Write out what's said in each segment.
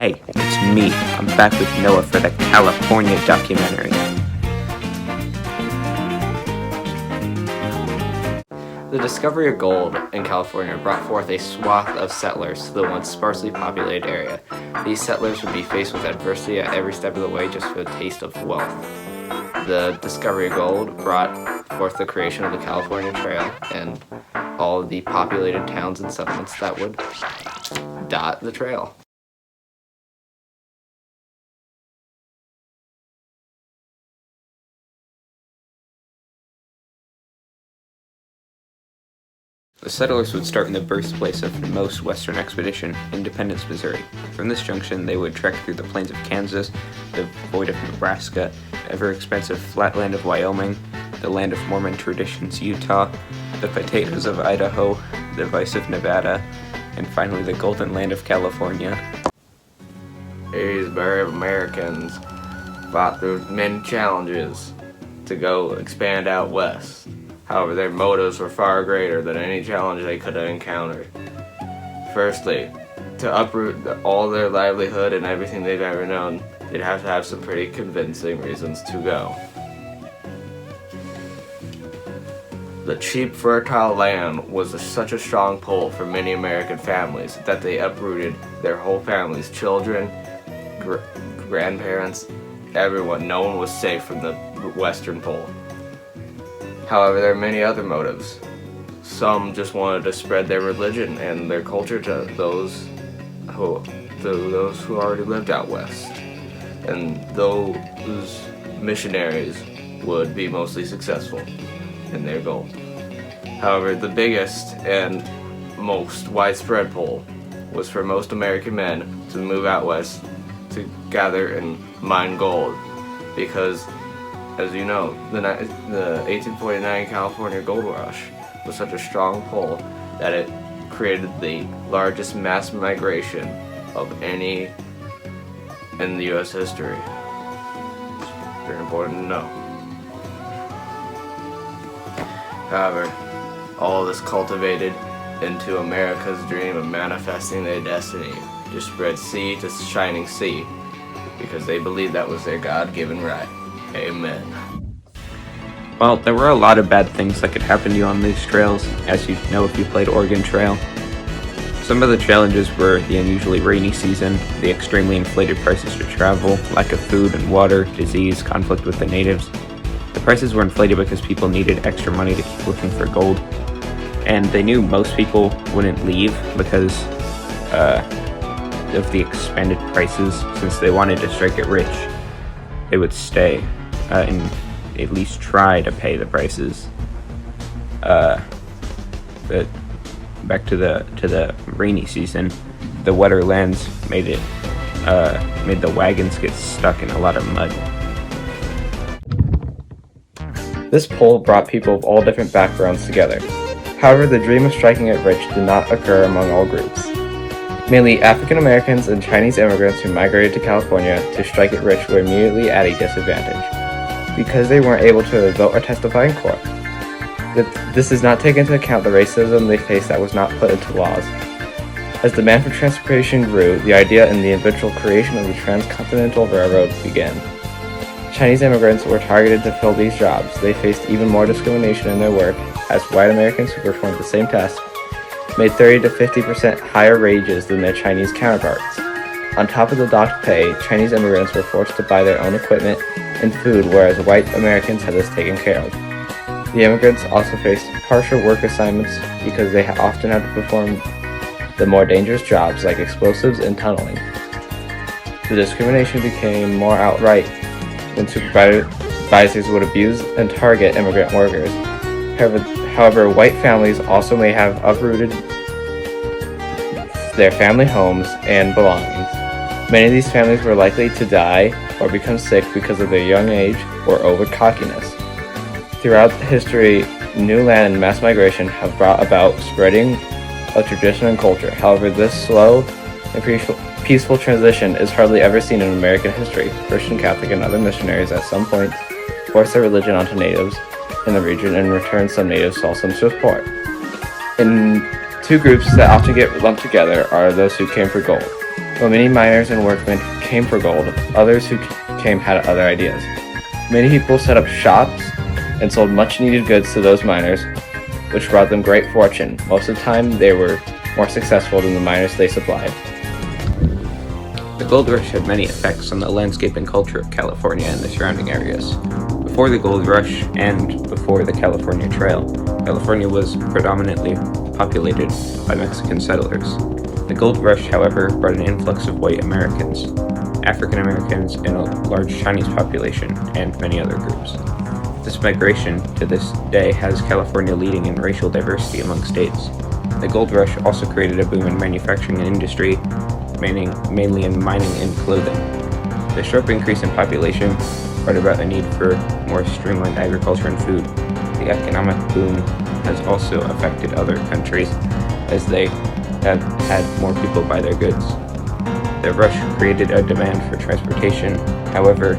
Hey, it's me. I'm back with Noah for the California documentary. The discovery of gold in California brought forth a swath of settlers to the once sparsely populated area. These settlers would be faced with adversity at every step of the way just for the taste of wealth. The discovery of gold brought forth the creation of the California Trail and all of the populated towns and settlements that would dot the trail. The settlers would start in the birthplace of the most western expedition, Independence, Missouri. From this junction, they would trek through the plains of Kansas, the void of Nebraska, ever-expensive flatland of Wyoming, the land of Mormon traditions, Utah, the potatoes of Idaho, the vice of Nevada, and finally the golden land of California. These brave Americans fought through many challenges to go expand out west. However, their motives were far greater than any challenge they could have encountered. Firstly, to uproot all their livelihood and everything they've ever known, they'd have to have some pretty convincing reasons to go. The cheap, fertile land was such a strong pull for many American families that they uprooted their whole families, children, grandparents, everyone. No one was safe from the western pole. However, there are many other motives. Some just wanted to spread their religion and their culture to those who already lived out west. And those missionaries would be mostly successful in their goal. However, the biggest and most widespread pull was for most American men to move out west to gather and mine gold, because as you know, the 1849 California gold rush was such a strong pull that it created the largest mass migration of any in the U.S. history. It's very important to know. However, all this cultivated into America's dream of manifesting their destiny to spread sea to shining sea, because they believed that was their God-given right. Amen. Well, there were a lot of bad things that could happen to you on these trails, as you know if you played Oregon Trail. Some of the challenges were the unusually rainy season, the extremely inflated prices to travel, lack of food and water, disease, conflict with the natives. The prices were inflated because people needed extra money to keep looking for gold, and they knew most people wouldn't leave because of the expanded prices. Since they wanted to strike it rich, they would stay and at least try to pay the prices. But back to the rainy season, the wetter lands made the wagons get stuck in a lot of mud. This pull brought people of all different backgrounds together. However, the dream of striking it rich did not occur among all groups. Mainly African Americans and Chinese immigrants who migrated to California to strike it rich were immediately at a disadvantage, because they weren't able to vote or testify in court. This does not take into account the racism they faced that was not put into laws. As demand for transportation grew, the idea and the eventual creation of the Transcontinental Railroad began. Chinese immigrants were targeted to fill these jobs. They faced even more discrimination in their work, as white Americans who performed the same task made 30 to 50% higher wages than their Chinese counterparts. On top of the docked pay, Chinese immigrants were forced to buy their own equipment and food, whereas white Americans had this taken care of. The immigrants also faced harsher work assignments because they often had to perform the more dangerous jobs like explosives and tunneling. The discrimination became more outright when supervisors would abuse and target immigrant workers. However, white families also may have uprooted their family homes and belongings. Many of these families were likely to die or become sick because of their young age or over-cockiness. Throughout history, new land and mass migration have brought about spreading of tradition and culture. However, this slow and peaceful transition is hardly ever seen in American history. Christian, Catholic, and other missionaries at some point forced their religion onto natives in the region, and in return some natives saw some support. In two groups that often get lumped together are those who came for gold. While many miners and workmen came for gold, others who came had other ideas. Many people set up shops and sold much needed goods to those miners, which brought them great fortune. Most of the time, they were more successful than the miners they supplied. The gold rush had many effects on the landscape and culture of California and the surrounding areas. Before the gold rush and before the California Trail, California was predominantly populated by Mexican settlers. The gold rush, however, brought an influx of white Americans, African Americans, and a large Chinese population, and many other groups. This migration to this day has California leading in racial diversity among states. The gold rush also created a boom in manufacturing and industry, mainly in mining and clothing. The sharp increase in population brought about a need for more streamlined agriculture and food. The economic boom has also affected other countries as they have had more people buy their goods. The rush created a demand for transportation. However,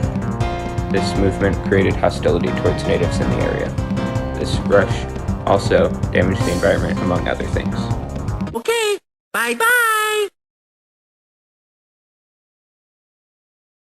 this movement created hostility towards natives in the area. This rush also damaged the environment, among other things. Okay, bye-bye!